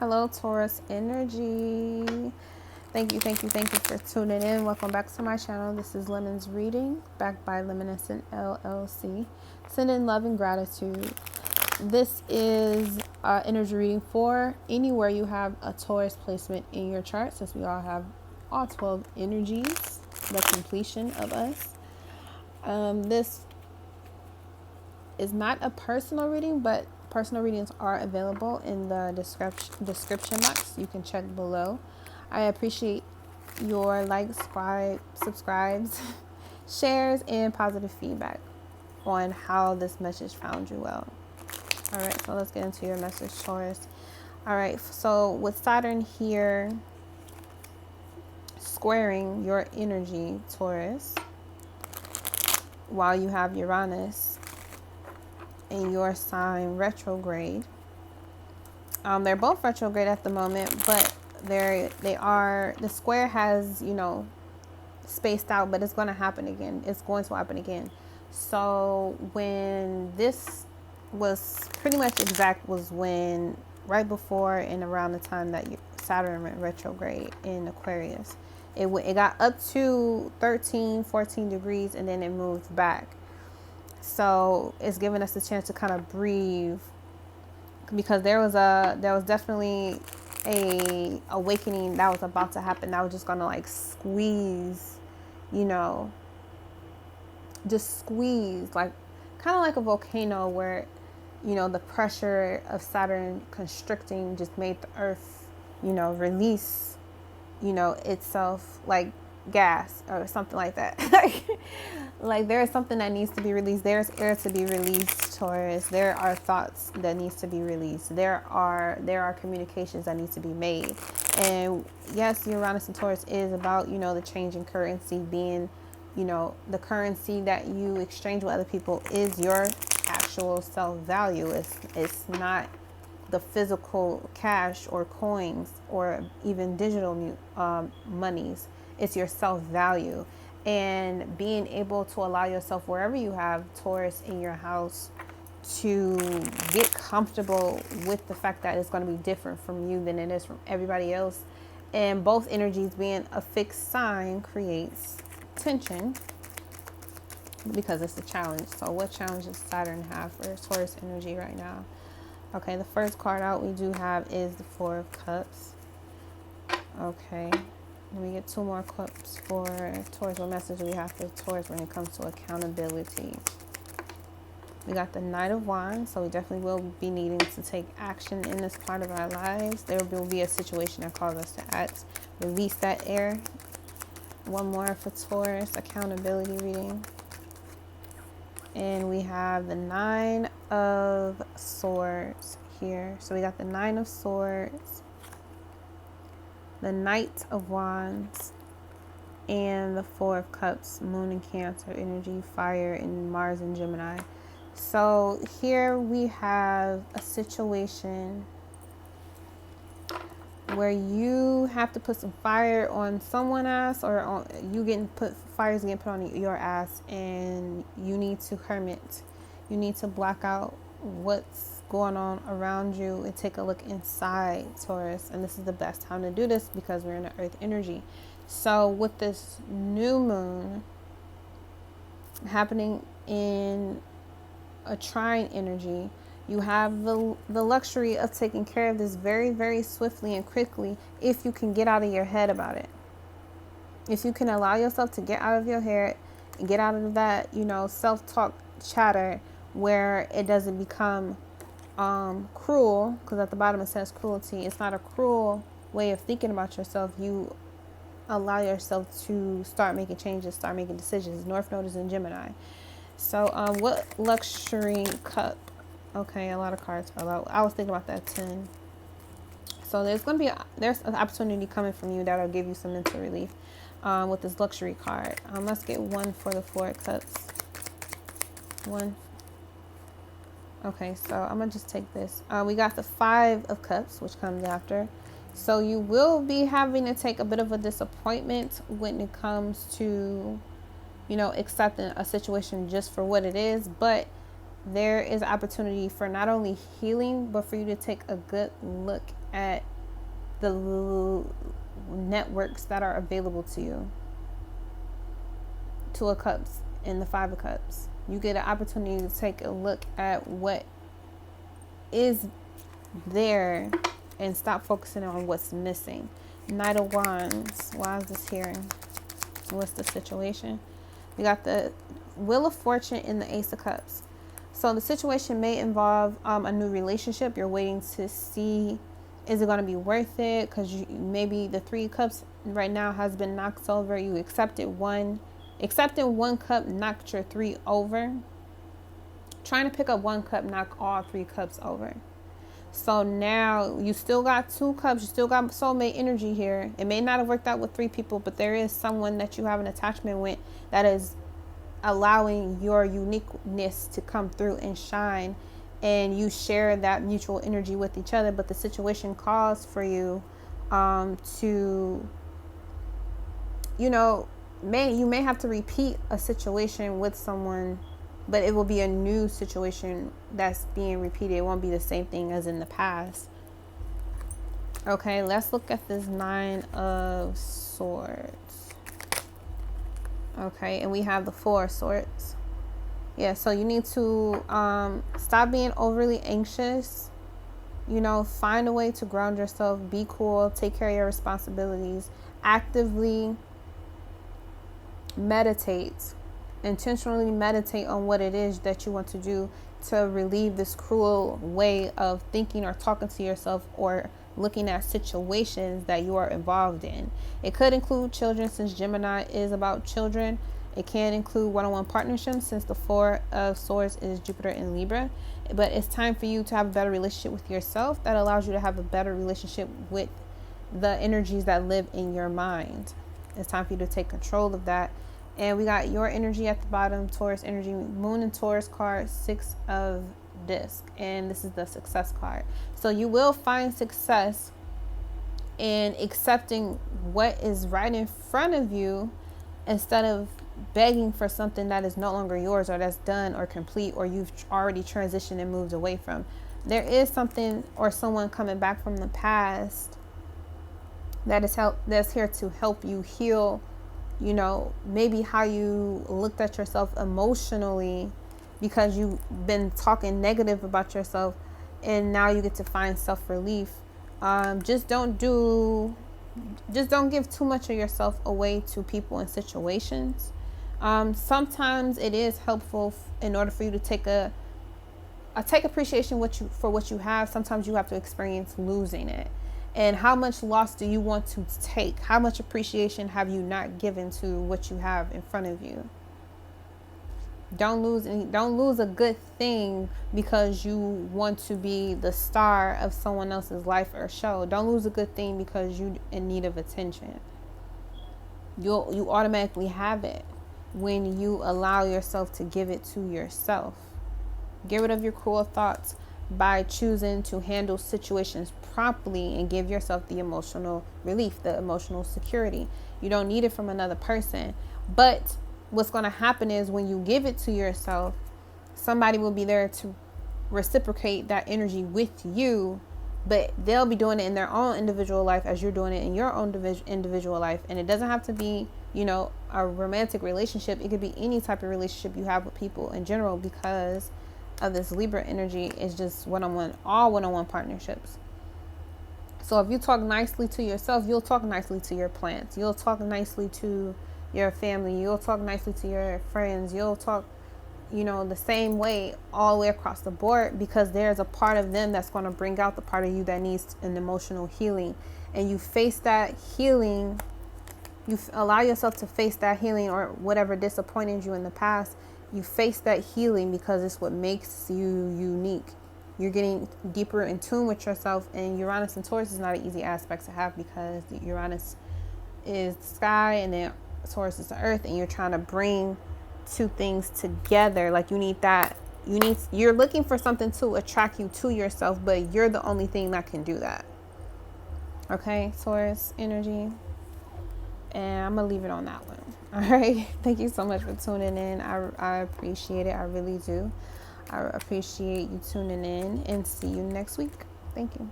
Hello, Taurus energy. Thank you for tuning in. Welcome back to my channel. This is Lemon's Reading, backed by Leminiscent LLC. Send in love and gratitude. This is energy reading for anywhere you have a Taurus placement in your chart, since we all have all 12 energies, the completion of us. This is not a personal reading, but personal readings are available in the description box. You can check below. I appreciate your likes, subscribes, shares, and positive feedback on how this message found you well. All right, so let's get into your message, Taurus. All right, so with Saturn here squaring your energy, Taurus, while you have Uranus in your sign retrograde. They're both retrograde at the moment, but the square has, spaced out, but it's going to happen again. It's going to happen again. So when this was pretty much exact was when right before and around the time that Saturn went retrograde in Aquarius. It got up to 13, 14 degrees and then it moved back. So it's giving us a chance to kind of breathe, because there was definitely a awakening that was about to happen. That was just gonna like squeeze, just squeeze, like kind of like a volcano where, the pressure of Saturn constricting just made the Earth, release, itself like gas or something like that. Like there is something that needs to be released. There's air to be released, Taurus. There are thoughts that needs to be released. There are communications that need to be made. And yes, Uranus and Taurus is about, the change in currency being, the currency that you exchange with other people is your actual self-value. It's not the physical cash or coins or even digital monies. It's your self-value. And being able to allow yourself, wherever you have Taurus in your house, to get comfortable with the fact that it's going to be different from you than it is from everybody else. And both energies being a fixed sign creates tension, because it's a challenge. So what challenge does Saturn have for Taurus energy right now? Okay, the first card out we do have is the Four of Cups. Okay. Let me get two more cups for Taurus. What message do we have for Taurus when it comes to accountability? We got the Knight of Wands, so we definitely will be needing to take action in this part of our lives. There will be a situation that calls us to act, release that air. One more for Taurus, accountability reading. And we have the Nine of Swords here. So we got the Nine of Swords, the Knight of Wands, and the Four of Cups, Moon and Cancer energy, fire, and Mars and Gemini. So here we have a situation where you have to put some fire on someone else, or on fire's getting put on your ass, and you need to hermit. You need to block out what's going on around you and take a look inside, Taurus. And this is the best time to do this because we're in the earth energy. So with this new moon happening in a trine energy, you have the luxury of taking care of this very, very swiftly and quickly if you can get out of your head about it. If you can allow yourself to get out of your head and get out of that, self-talk chatter where it doesn't become cruel, because at the bottom it says cruelty. It's not a cruel way of thinking about yourself. You allow yourself to start making changes, start making decisions. North Node is in Gemini. So what luxury cup? Okay, a lot of cards fell out. I was thinking about that 10. So there's an opportunity coming from you that'll give you some mental relief with this luxury card. Let's get one for the Four of Cups. One. Okay, so I'm going to just take this. We got the Five of Cups, which comes after. So you will be having to take a bit of a disappointment when it comes to, accepting a situation just for what it is. But there is opportunity for not only healing, but for you to take a good look at the networks that are available to you. Two of Cups and the Five of Cups. You get an opportunity to take a look at what is there and stop focusing on what's missing. Knight of Wands. Why is this here? What's the situation? We got the Wheel of Fortune and the Ace of Cups. So the situation may involve a new relationship. You're waiting to see, is it going to be worth it? Because maybe the Three of Cups right now has been knocked over. You accepted one cup, knocked your three over. Trying to pick up one cup, knock all three cups over. So now you still got two cups. You still got soulmate energy here. It may not have worked out with three people, but there is someone that you have an attachment with that is allowing your uniqueness to come through and shine, and you share that mutual energy with each other. But the situation calls for you to, you may have to repeat a situation with someone, but it will be a new situation that's being repeated. It won't be the same thing as in the past. Okay, let's look at this Nine of Swords. Okay, and we have the Four of Swords. Yeah, so you need to stop being overly anxious. Find a way to ground yourself. Be cool. Take care of your responsibilities. Actively meditate. Intentionally meditate on what it is that you want to do to relieve this cruel way of thinking or talking to yourself or looking at situations that you are involved in. It could include children, since Gemini is about children. It can include one-on-one partnerships, since the Four of Swords is Jupiter in Libra. But it's time for you to have a better relationship with yourself that allows you to have a better relationship with the energies that live in your mind. It's time for you to take control of that. And we got your energy at the bottom, Taurus energy, Moon and Taurus card, Six of Disc, and this is the Success card. So you will find success in accepting what is right in front of you instead of begging for something that is no longer yours, or that's done or complete, or you've already transitioned and moved away from. There is something or someone coming back from the past that's here to help you heal, maybe how you looked at yourself emotionally, because you've been talking negative about yourself, and now you get to find self-relief. Just don't give too much of yourself away to people and situations. Sometimes it is helpful in order for you to take appreciation for what you have. Sometimes you have to experience losing it. And how much loss do you want to take? How much appreciation have you not given to what you have in front of you? Don't lose a good thing because you want to be the star of someone else's life or show. Don't lose a good thing because you're in need of attention. You automatically have it when you allow yourself to give it to yourself. Get rid of your cruel thoughts by choosing to handle situations properly and give yourself the emotional relief, the emotional security. You don't need it from another person. But what's going to happen is when you give it to yourself, somebody will be there to reciprocate that energy with you, but they'll be doing it in their own individual life as you're doing it in your own individual life. And it doesn't have to be, a romantic relationship. It could be any type of relationship you have with people in general, because of this Libra energy is just all one-on-one partnerships. So if you talk nicely to yourself, you'll talk nicely to your plants. You'll talk nicely to your family. You'll talk nicely to your friends. You'll talk, the same way all the way across the board, because there's a part of them that's going to bring out the part of you that needs an emotional healing. And you face that healing. You allow yourself to face that healing, or whatever disappointed you in the past. You face that healing because it's what makes you unique. You're getting deeper in tune with yourself, and Uranus and Taurus is not an easy aspect to have, because Uranus is the sky and then Taurus is the earth, and you're trying to bring two things together. Like you're looking for something to attract you to yourself, but you're the only thing that can do that. Okay, Taurus energy. And I'm going to leave it on that one. All right. Thank you so much for tuning in. I appreciate it. I really do. I appreciate you tuning in, and see you next week. Thank you.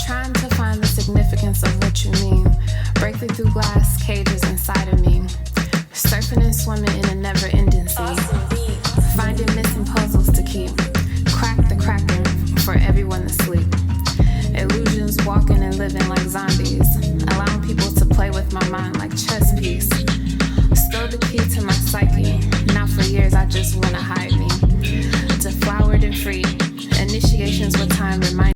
Trying to find the significance of what you mean. Breaking through glass cages inside of me. Surfing and swimming in a never-ending sea. Finding missing puzzles to keep. Crack the cracking for everyone to sleep. Illusions walking and living like zombies. Allowing people to play with my mind like chess piece. Stole the key to my psyche. Now for years I just wanna hide me. Deflowered and free. Initiations with time remind